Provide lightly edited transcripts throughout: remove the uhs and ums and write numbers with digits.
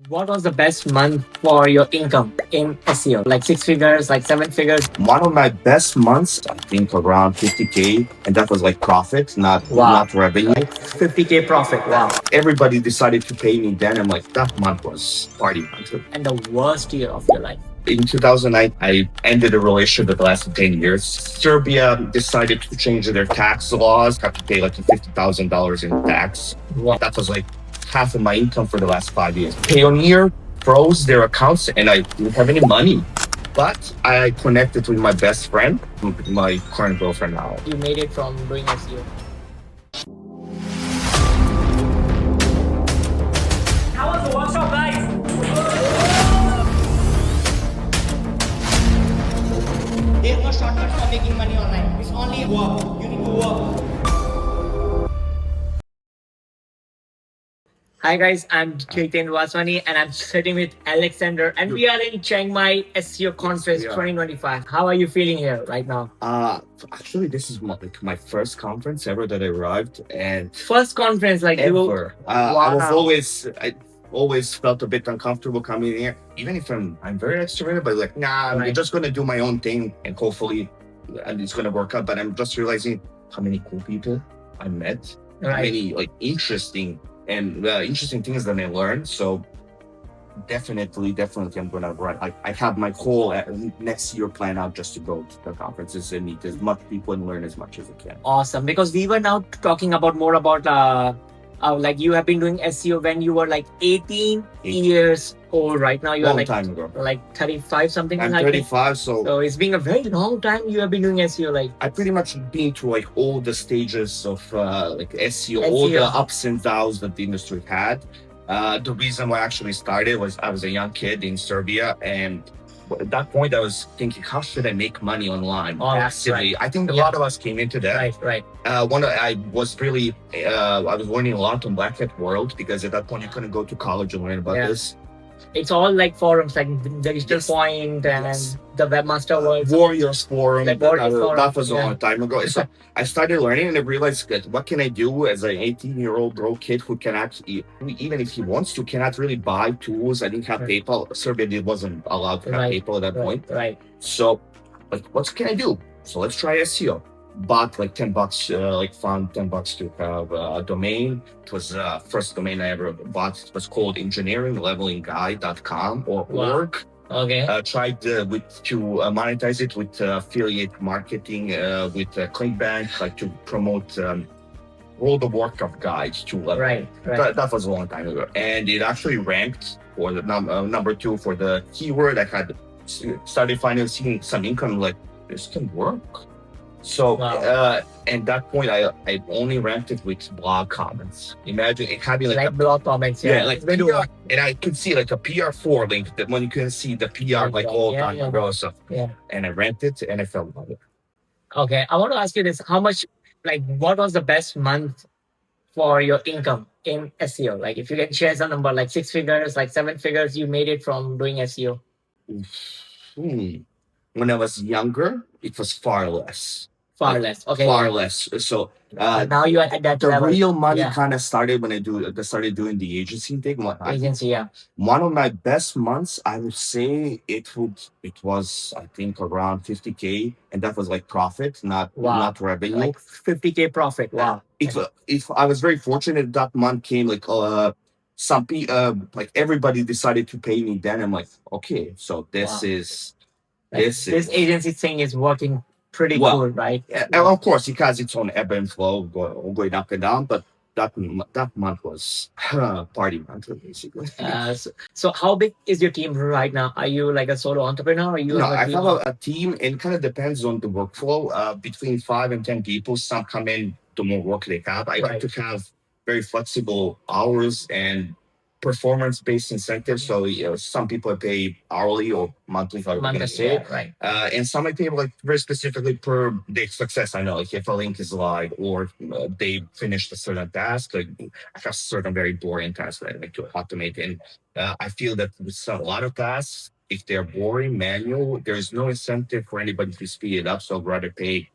What was the best month for your income in SEO? Like six figures, like seven figures? One of my best months, I think around 50K, and that was like profit, Wow. not revenue. Like 50K profit. Wow. Everybody decided to pay me then. I'm like, that month was party month. And the worst year of your life. In 2009, I ended a relationship that lasted 10 years. Serbia decided to change their tax laws, have to pay like $50,000 in tax. Wow. That was like half of my income for the last 5 years. Payoneer froze their accounts and I didn't have any money. But I connected with my best friend, my current girlfriend now. You made it from doing SEO. How was the workshop, guys? There's no shortcut for making money online. It's only work. You need to work. Hi guys, I'm Jitendra Vaswani and I'm sitting with Aleksandar and we are in Chiang Mai SEO Conference 2025. How are you feeling here right now? Actually, this is my first conference ever that I arrived, and First conference like ever. I was Wow. I always felt a bit uncomfortable coming here, even if I'm very extroverted, but like, nah, I'm Right. just gonna do my own thing and hopefully it's gonna work out. But I'm just realizing how many cool people I met, how Right. many like interesting things that I learned. So definitely I'm gonna run. I have my whole next year plan out just to go to the conferences and meet as much people and learn as much as I can. Awesome. Because we were now talking about more about like you have been doing SEO when you were like 18 years old. Right now you are Long like time ago. like 35 something. I'm like 35, that. So it's been a very long time you have been doing SEO. Like I pretty much been through like all the stages of like SEO, all the ups and downs that the industry had. The reason why I actually started was I was a young kid in Serbia, and at that point I was thinking, how should I make money online passively? Right. I think a lot of us came into that. Right. I was really I was learning a lot on Black Hat World, because at that point you couldn't go to college and learn about this. It's all like forums like the Digital Yes. Point and Yes. the Webmaster World. Warriors Forum. Like Warriors Forum, that was a yeah. long time ago. So I started learning and I realized that what can I do as an 18-year-old broke kid who can actually, even if he wants to, cannot really buy tools. I didn't have Right. PayPal. Serbia wasn't allowed to have Right. PayPal at that point. Right. So, like, what can I do? So let's try SEO. Bought like $10, like found $10 to have a domain. It was first domain I ever bought. It was called engineeringlevelingguide.com or Wow. org. Okay. Tried to monetize it with affiliate marketing with ClickBank, like to promote all the workup guides to Right. That was a long time ago, and it actually ranked for the number 2 for the keyword. I had started seeing some income, like this can work. So Wow. at that point, I only ranked it with blog comments. Imagine it having like blog comments. yeah, like PR, and I could see like a PR4 link that when you can see the PR like all time ago. So and I ranked it and I felt about it. Okay, I want to ask you this: how much, like, what was the best month for your income in SEO? Like, if you can share some number, like six figures, like seven figures, you made it from doing SEO. When I was younger, it was far less. Far less. Okay. Far less. So now you are at that the level. real money kind of started when I started doing the agency thing. Agency, yeah. One of my best months, I would say it was I think around 50K, and that was like profit, not revenue. Like 50K profit. Wow. If I was very fortunate, that month came like some like everybody decided to pay me then. I'm like, okay, so this is this agency thing is working pretty well, cool, right? And of course, it has its own ebb and flow, going up and down. But that month was party month, basically. So how big is your team right now? Are you like a solo entrepreneur? Or you No, have I have a team, and it kind of depends on the workflow. Between 5 and 10 people. Some come in the more work they have. I like to have very flexible hours and performance-based incentives. So some people I pay hourly or monthly, if I want to say. Right. And some I pay like very specifically per day success. I know, like if a link is live or they finished a certain task, like I have certain very boring tasks that I like to automate. And I feel that with a lot of tasks, if they're boring, manual, there's no incentive for anybody to speed it up. So I'd rather pay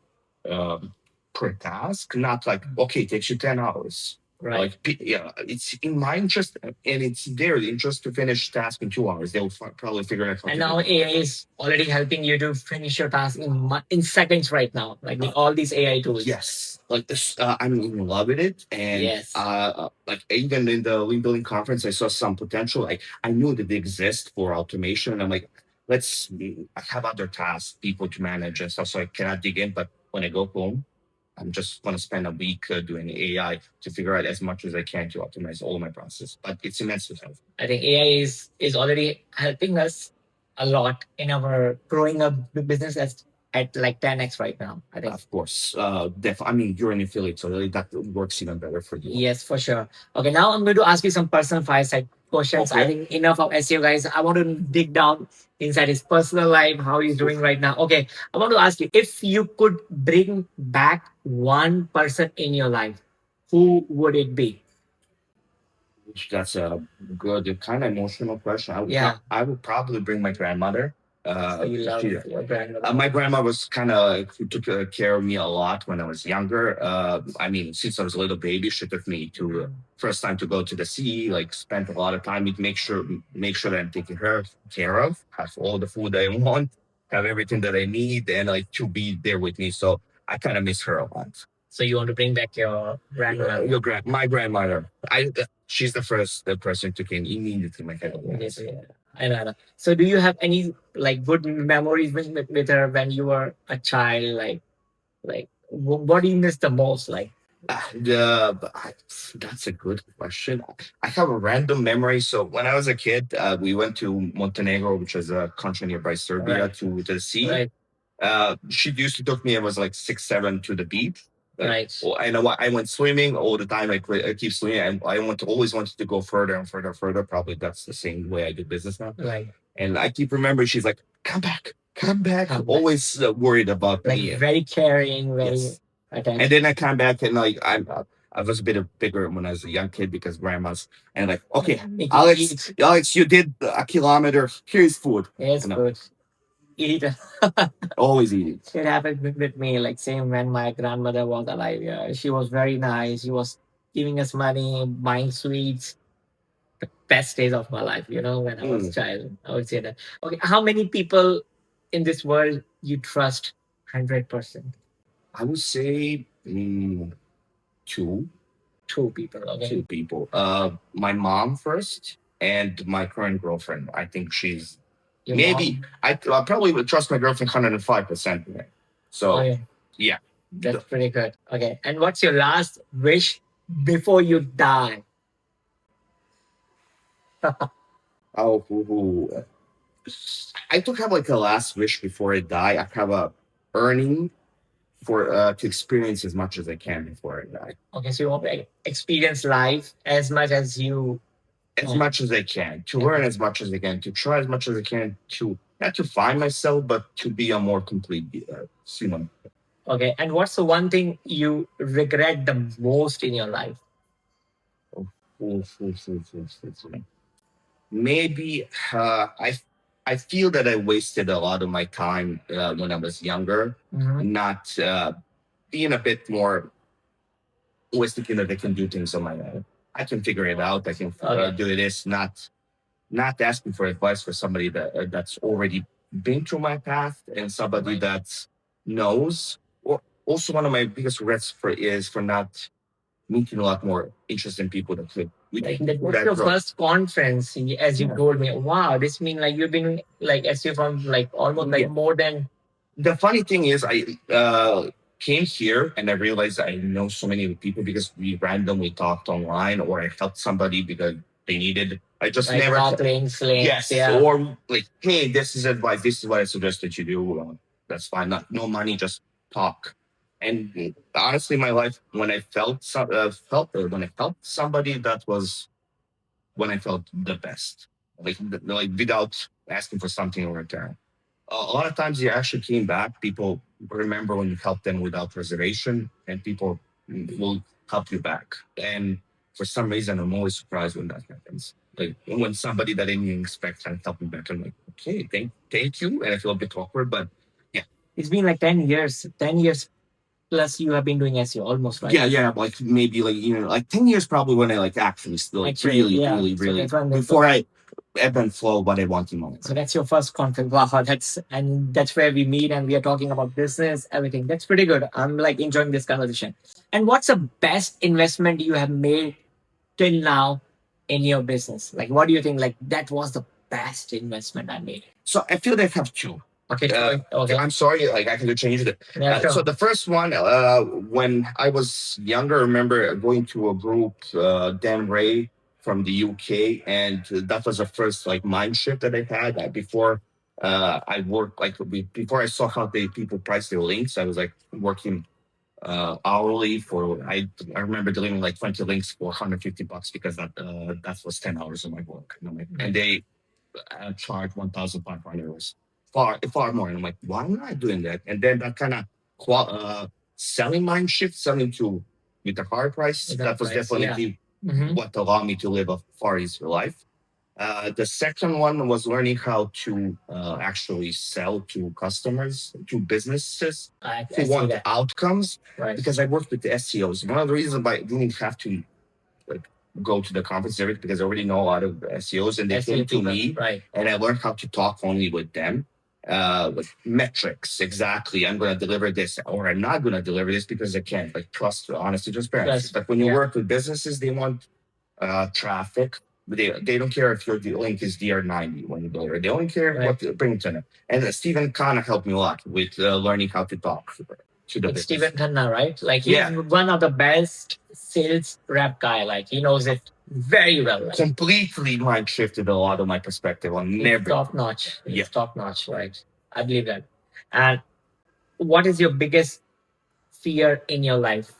per task, not like, okay, it takes you 10 hours. Right. Like, yeah, it's in my interest and it's their interest to finish task in 2 hours. They'll probably figure out how And to now do it. AI is already helping you to finish your task in seconds right now. Like with all these AI tools. Yes, like this, I'm in love with it, and Yes. like even in the lean building conference, I saw some potential. Like I knew that they exist for automation, and I'm like, I have other tasks, people to manage and stuff, so I cannot dig in. But when I go home, I'm just going to spend a week doing AI to figure out as much as I can to optimize all my process. But it's immensely helpful. I think AI is already helping us a lot in our growing up business at like 10x right now. I think. Of course, I mean, you're an affiliate, so really that works even better for you. Yes, for sure. Okay, now I'm going to ask you some personal fireside questions. I Okay. think enough of SEO, guys. I want to dig down inside his personal life, how he's doing right now. Okay, I want to ask you if you could bring back one person in your life, who would it be? That's a good, kind of emotional question. Yeah. I would probably bring my grandmother. So you love your grandmother. My grandma was kind of who took care of me a lot when I was younger. I mean, since I was a little baby, she took me to first time to go to the sea. Like, spent a lot of time with make sure that I'm taking care of, have all the food I want, have everything that I need, and like to be there with me. So I kind of miss her a lot. So you want to bring back your grandmother? My grandmother. She's the first person to came immediately in my head. Yes, yeah. I know. So, do you have any like good memories with her when you were a child? Like what do you miss the most? Like, That's a good question. I have a random memory. So when I was a kid, we went to Montenegro, which is a country nearby Serbia, Right. to the sea. Right. She used to took me. I was like 6, 7 to the beach. Right. I know I went swimming all the time. I keep swimming, and I always wanted to go further and further, further. Probably that's the same way I do business now. Right. And I keep remembering she's like, come back, come back. Come back. Always worried about Like me. very caring, very Yes. attentive. And then I come back and like I was a bit bigger when I was a young kid because grandma's and like, okay, Make you Alex, eat. Alex, you did a kilometer. Here's food. Yes, No. good. Eat. Always eating. It happened with me. Like same when my grandmother was alive. Yeah, she was very nice. She was giving us money, buying sweets. The best days of my life. You know, when I was a child, I would say that. Okay, how many people in this world you trust 100%? I would say two. Two people. Okay. Two people. My mom first, and my current girlfriend. I think she's Your maybe. mom? I probably would trust my girlfriend 105%. So Okay. yeah. That's pretty good. Okay. And what's your last wish before you die? I don't have like a last wish before I die. I have a earning for to experience as much as I can before I die. Okay, so you want to experience life as much as you As much as I can, to learn as much as I can, to try as much as I can, to not to find myself, but to be a more complete human. Okay, and what's the one thing you regret the most in your life? Maybe I feel that I wasted a lot of my time when I was younger, not being a bit more always thinking that I can do things on my own. I can figure it out. I can do this. Not asking for advice for somebody that's already been through my path and somebody that knows. Or also one of my biggest regrets is for not meeting a lot more interesting people that could. Like what's your first conference? As you told me, wow, this means like you've been like as you from like almost like more than. The funny thing is, I came here and I realized I know so many people because we randomly talked online, or I helped somebody because they needed. I just like never. Links, Yes, yeah. or like, hey, this is advice. This is what I suggest that you do. That's fine. No money, just talk. And honestly, my life when I felt somebody, that was when I felt the best. Like without asking for something in return. A lot of times you actually came back. People remember when you helped them without reservation, and people will help you back. And for some reason, I'm always surprised when that happens. Like when somebody that I didn't even expect can help me back, I'm like, okay, thank you. And I feel a bit awkward, but yeah. It's been like 10 years. 10 years plus you have been doing SEO almost, right? Yeah, like maybe like 10 years probably when I like actually still like really, yeah. really, So really that's when before I ebb and flow what I want in my life. So that's your first conference. Wow, that's where we meet and we are talking about business, everything. That's pretty good. I'm like enjoying this conversation. And what's the best investment you have made till now in your business? Like, what do you think? Like, that was the best investment I made. So I feel they have two. Okay. Okay. I'm sorry, like I could change it. Yeah, sure. So the first one, when I was younger, I remember going to a group, Dan Ray from the UK, and that was the first like mind shift that I had. Before I worked before I saw how people price their links, I was like working hourly for I remember delivering like 20 links for $150 because that was 10 hours of my work, and they charge $1,500, far more. And I'm like, why am I doing that? And then that kind of selling mind shift, selling to with the higher price. That was definitely what allowed me to live a far easier life. The second one was learning how to actually sell to customers, to businesses who want outcomes. Right. Because I worked with the SEOs. One of the reasons why I didn't have to like go to the conference because I already know a lot of SEOs and they came to me, right? And I learned how to talk only with them. With metrics, exactly. I'm going to deliver this, or I'm not going to deliver this because I can't. Like trust, honesty, transparency. But when you work with businesses, they want traffic. They don't care if your link is DR90 when you deliver. They only care what you bring to them. And Stephen kind of helped me a lot with learning how to talk to the business. Stephen Khanna, right? Like he's one of the best sales rep guy. Like he knows it very well. Like. Completely mind shifted a lot of my perspective on never top notch. Yeah, top notch, right? I believe that. And what is your biggest fear in your life?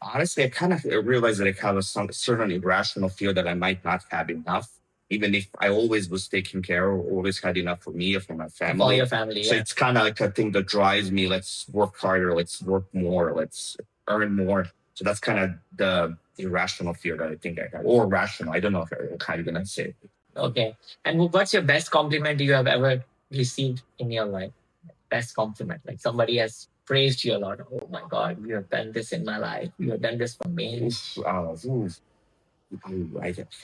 Honestly, I kind of realized that I have a certain irrational fear that I might not have enough, even if I always was taking care or always had enough for me or for my family. For your family, so it's kind of like a thing that drives me. Let's work harder. Let's work more. Let's earn more. So that's kind of the irrational fear that I think I have, or rational. I don't know how you're gonna say it. Okay. And what's your best compliment you have ever received in your life? Best compliment, like somebody has praised you a lot. Oh my God, you have done this in my life. You have done this for me. I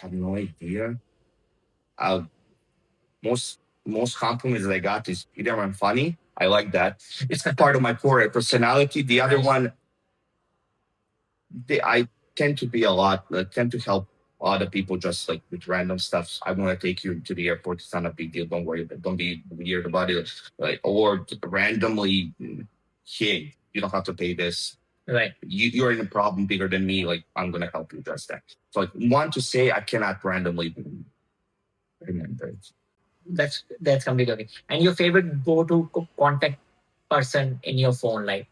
have no idea. Most compliments that I got is either I'm funny. I like that. It's part of my core personality. The other one, I tend to be tend to help other people just like with random stuff. I want to take you to the airport. It's not a big deal. Don't worry. Don't be weird about it. Like, or randomly, hey, you don't have to pay this. Right. You're in a problem bigger than me. Like, I'm going to help you address that. So like, one to say I cannot randomly remember it. That's completely okay. And your favorite go-to contact person in your phone, like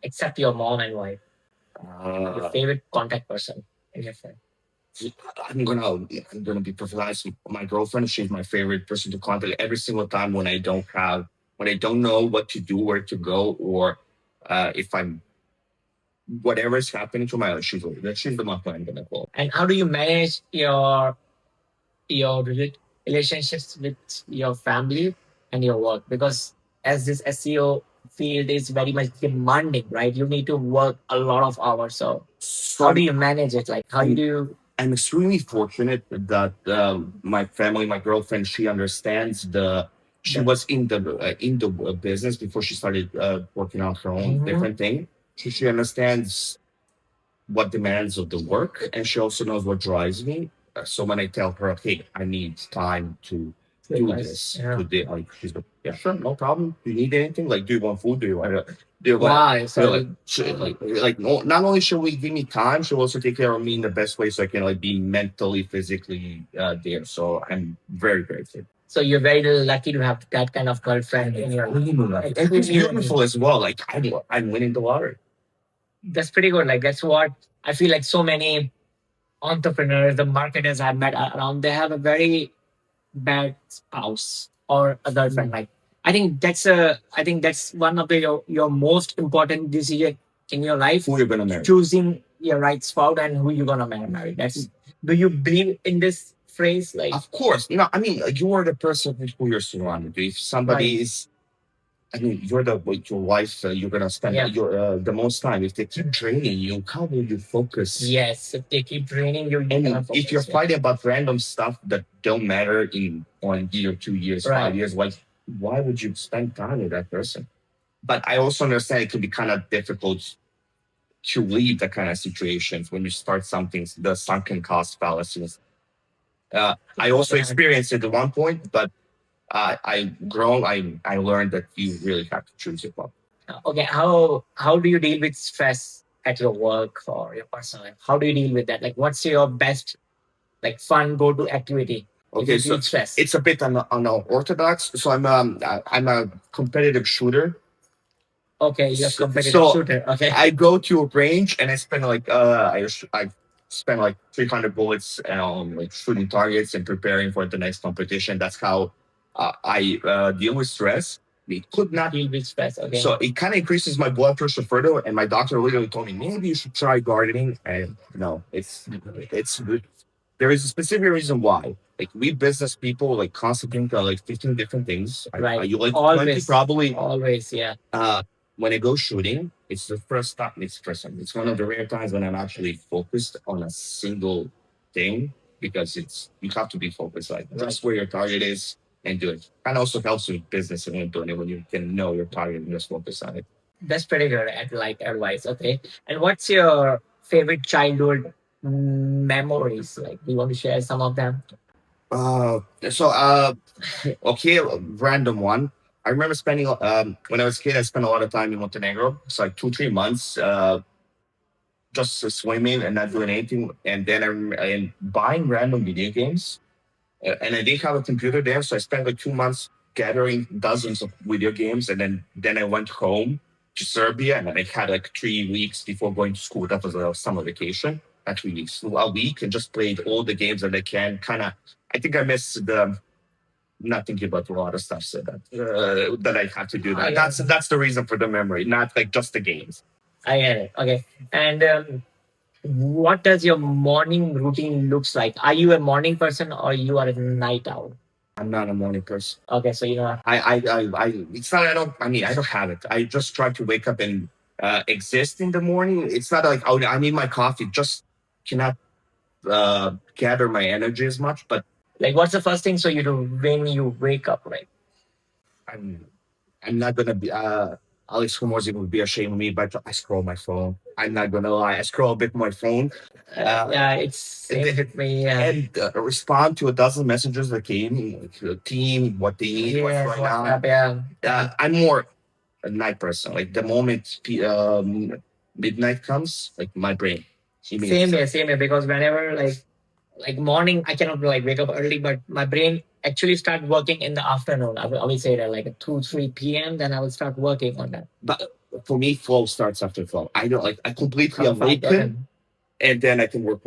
except your mom and wife. Your favorite contact person in your phone. I'm gonna be perfectly honest. My girlfriend, she's my favorite person to contact every single time when I don't know what to do, where to go, or if I'm whatever is happening to my life, she's the one I'm gonna call. And how do you manage your relationships with your family and your work? Because as this SEO field is very much demanding, right? You need to work a lot of hours. So how do you manage it? Like, how do you? I'm extremely fortunate that my family, my girlfriend, she understands she was in the business before she started working on her own different thing. So she understands what demands of the work, and she also knows what drives me. So when I tell her, hey, I need time to do this, she's like, yeah, sure, no problem. Do you need anything? Like, do you want food? Do you want why? So not only should we give me time, she'll also take care of me in the best way so I can like be mentally, physically there. So I'm very grateful. So you're very lucky to have that kind of girlfriend in your life. And it's beautiful as well. Like I'm winning the lottery. That's pretty good. Like that's what I feel like so many entrepreneurs, the marketers I've met around, they have a very bad spouse or a girlfriend. Like I think that's one of your most important decision in your life. Who you're gonna marry. Choosing your right spouse and who you're gonna marry. Do you believe in this phrase? Like, of course. No, I mean you are the person who you're surrounded with. If somebody is I mean, you're with your wife. You're gonna spend the most time. If they keep draining you, how will you focus? Yes, if they keep draining you, And cannot if you're focus. fighting about random stuff that don't matter in 1 year, 2 years, Right. 5 years, like why would you spend time with that person? But I also understand it can be kind of difficult to leave that kind of situations when you start something, the sunken cost fallacies. I also experienced it at one point, but I learned that you really have to choose your path. Okay, how do you deal with stress at your work or your personal life? How do you deal with that? Like, what's your best like fun go to activity? Okay, so stress. it's a bit unorthodox. So I'm a competitive shooter. Okay, you're competitive So shooter. Okay. I go to a range and I spend like I spend like 300 bullets on like shooting targets and preparing for the next competition. That's how I deal with stress. It could not Deal with stress. Okay. So it kind of increases my blood pressure further. And my doctor literally told me maybe you should try gardening. And no, it's good. There is a specific reason why. Like we business people like constantly think of like 15 different things. Right. You like 20 Always. probably. Always, yeah. When I go shooting, it's the first time. It's one of the rare times when I'm actually focused on a single thing because you have to be focused. Like just where your target is and do it. And also helps with business and doing it when you can know your target and just focus on it. That's pretty good at like advice. Okay. And what's your favorite childhood memories? Like, do you want to share some of them? So okay, a random one. I remember spending when I was a kid, I spent a lot of time in Montenegro. It's like 2-3 months, just swimming and not doing anything. And then I'm buying random video games. And I didn't have a computer there, so I spent like 2 months gathering dozens of video games, and then I went home to Serbia, and I had like 3 weeks before going to school. That was a summer vacation. Not 3 weeks, a week, and just played all the games that I can. Kind of, I think I missed the not thinking about a lot of stuff, so that I had to do that. That's the reason for the memory, not like just the games. I get it. Okay. And what does your morning routine looks like? Are you a morning person or you are a night owl? I'm not a morning person. Okay, so you know. It's not. I don't have it. I just try to wake up and exist in the morning. It's not like I need my coffee. Just cannot gather my energy as much. But like, what's the first thing so you do when you wake up? Right. I'm not gonna be. Alex Hormozy would be ashamed of me, but I scroll my phone. I'm not gonna lie. I scroll a bit my phone. Yeah, it's same with me. And respond to a dozen messages that came, like the team, what they need, what's going on. I'm more a night person. Like the moment midnight comes, like my brain. Same here. Because whenever like morning, I cannot like wake up early, but my brain actually start working in the afternoon. I will say that like at 2-3 p.m. Then I will start working on that. But for me, flow starts after 12. I don't like I completely awaken, and then I can work.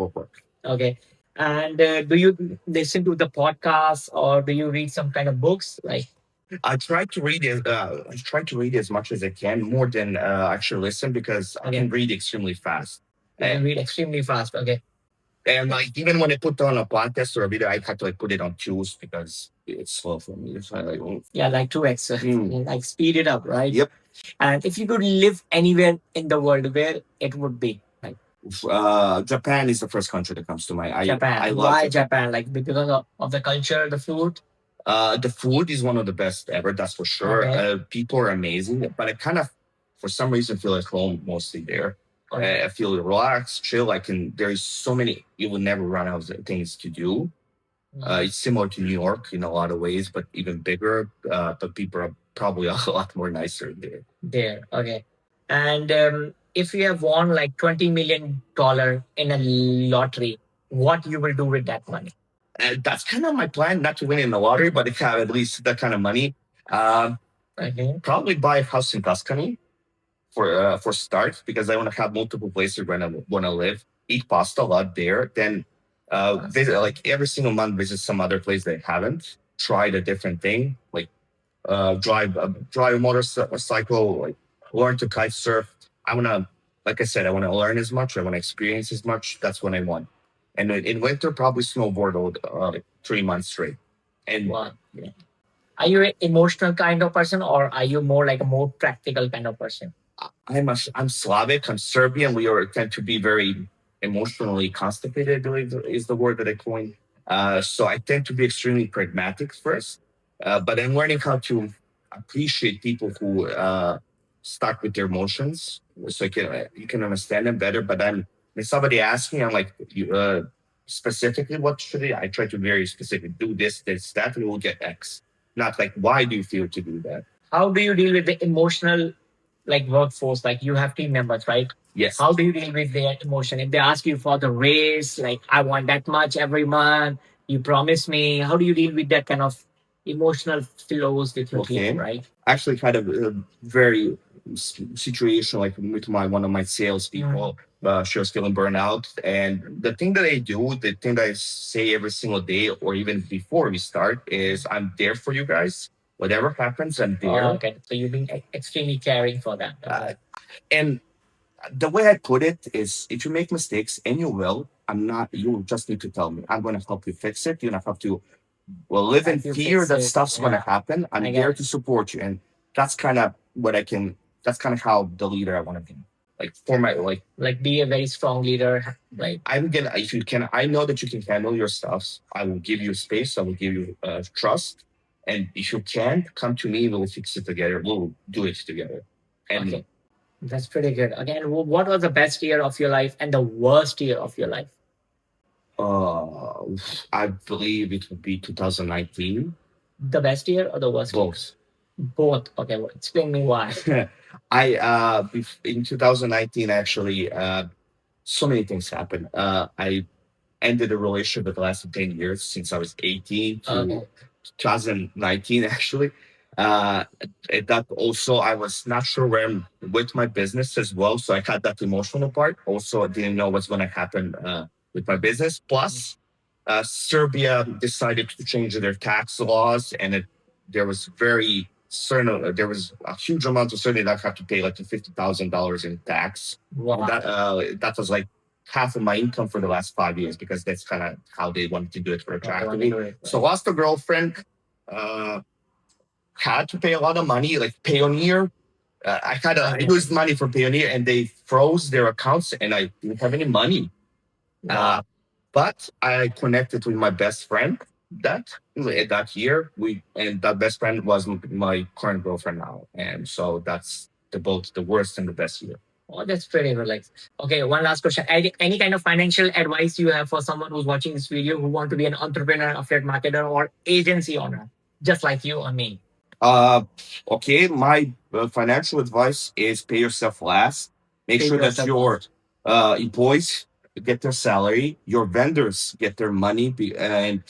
Okay. And do you listen to the podcast or do you read some kind of books? Like I try to read as much as I can, more than actually listen, because I can read extremely fast. Okay. And like even when I put on a podcast or a video, I have to like put it on 2s because it's slow for me. So like, like 2x, like speed it up, right? Yep. And if you could live anywhere in the world, where it would be? Like Japan is the first country that comes to mind. Japan. I love Why Japan? Like because of the culture, the food. The food is one of the best ever, that's for sure. Okay. People are amazing, but I kind of, for some reason, feel at home mostly there. Okay. I feel relaxed, chill. There's so many, you will never run out of things to do. It's similar to New York in a lot of ways, but even bigger. But people are probably a lot more nicer there. Okay. And if you have won like $20 million in a lottery, what you will do with that money? That's kind of my plan, not to win in the lottery, but to have at least that kind of money. Probably buy a house in Tuscany for start, because I want to have multiple places where I want to live. Eat pasta a lot there. Then visit like every single month, visit some other place that I haven't tried a different thing, like drive a motorcycle, like learn to kite surf. Like I said, I want to learn as much. I want to experience as much. That's what I want. And in winter, probably snowboard like 3 months straight. And Are you an emotional kind of person, or are you more like a more practical kind of person? I'm Slavic. I'm Serbian. We tend to be very emotionally constipated, I believe is the word that I coined. So I tend to be extremely pragmatic first, but I'm learning how to appreciate people who start with their emotions, so you can understand them better. But when somebody asks me, I'm like, specifically, what should I try to be very specific. Do this, this, that, and we'll get X. Not like, why do you feel to do that? How do you deal with the emotional like workforce? Like you have team members, right? Yes. How do you deal with their emotion? If they ask you for the raise, like I want that much every month, you promise me. How do you deal with that kind of emotional flows with your team, right? Actually, kind of very situation like with one of my salespeople. She was feeling burnout, and the thing that I do, the thing that I say every single day, or even before we start, is I'm there for you guys. Whatever happens, I'm there. Oh, okay, so you've been extremely caring for them. And the way I put it is, if you make mistakes, and you will, you just need to tell me. I'm going to help you fix it. You don't have to live in fear that stuff's going to happen. I'm there to support you. And that's kind of that's kind of how the leader I want to be. Like for my, like be a very strong leader. Like if you can, I know that you can handle your stuff. I will give you space. I will give you trust. And if you can't, come to me. We'll fix it together. We'll do it together. And okay. That's pretty good. Again, what was the best year of your life and the worst year of your life? I believe it would be 2019. The best year or the worst? Both. Both. Okay, well, explain me why. In 2019, actually, so many things happened. I ended a relationship that lasted 10 years, since I was 18 to 2019, actually. That also, I was not sure where I'm with my business as well. So I had that emotional part. Also, I didn't know what's going to happen with my business. Plus, Serbia decided to change their tax laws, and there was a huge amount of certainty that I have to pay like $50,000 in tax. Wow. That was like half of my income for the last 5 years, because that's kind of how they wanted to do it retroactively. Right. So lost a girlfriend, had to pay a lot of money, like Payoneer. I used money for Payoneer, and they froze their accounts, and I didn't have any money. But I connected with my best friend that year. And that best friend was my current girlfriend now, and so that's both the worst and the best year. Oh, that's pretty relaxed. Okay, one last question. Any kind of financial advice you have for someone who's watching this video who want to be an entrepreneur, affiliate marketer, or agency owner, just like you or me? Okay, my financial advice is pay yourself last. Make sure that your employees get their salary, your vendors get their money, and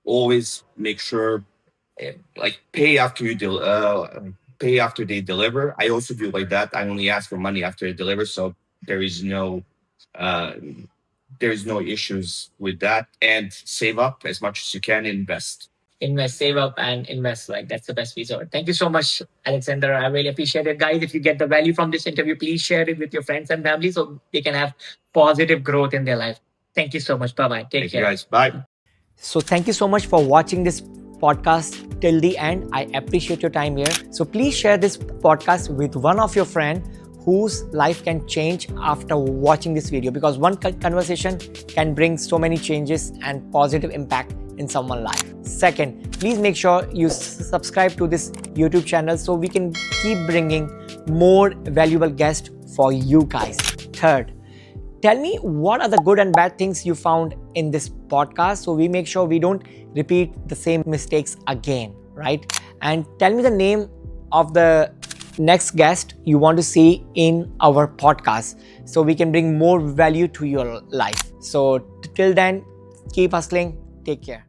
always make sure pay after they deliver. I also do like that. I only ask for money after they deliver, so there is no issues with that. And save up as much as you can. Invest, save up, and invest. Like, that's the best resort. Thank you so much, Aleksandar. I really appreciate it. Guys, if you get the value from this interview, please share it with your friends and family so they can have positive growth in their life. Thank you so much. Bye-bye. Take care. Guys. Bye. So thank you so much for watching this podcast till the end. I appreciate your time here. So please share this podcast with one of your friends whose life can change after watching this video, because one conversation can bring so many changes and positive impact in someone's life. Second, please make sure you subscribe to this YouTube channel so we can keep bringing more valuable guests for you guys. Third, tell me what are the good and bad things you found in this podcast so we make sure we don't repeat the same mistakes again, right? And tell me the name of the next guest you want to see in our podcast so we can bring more value to your life. So till then, keep hustling. Take care.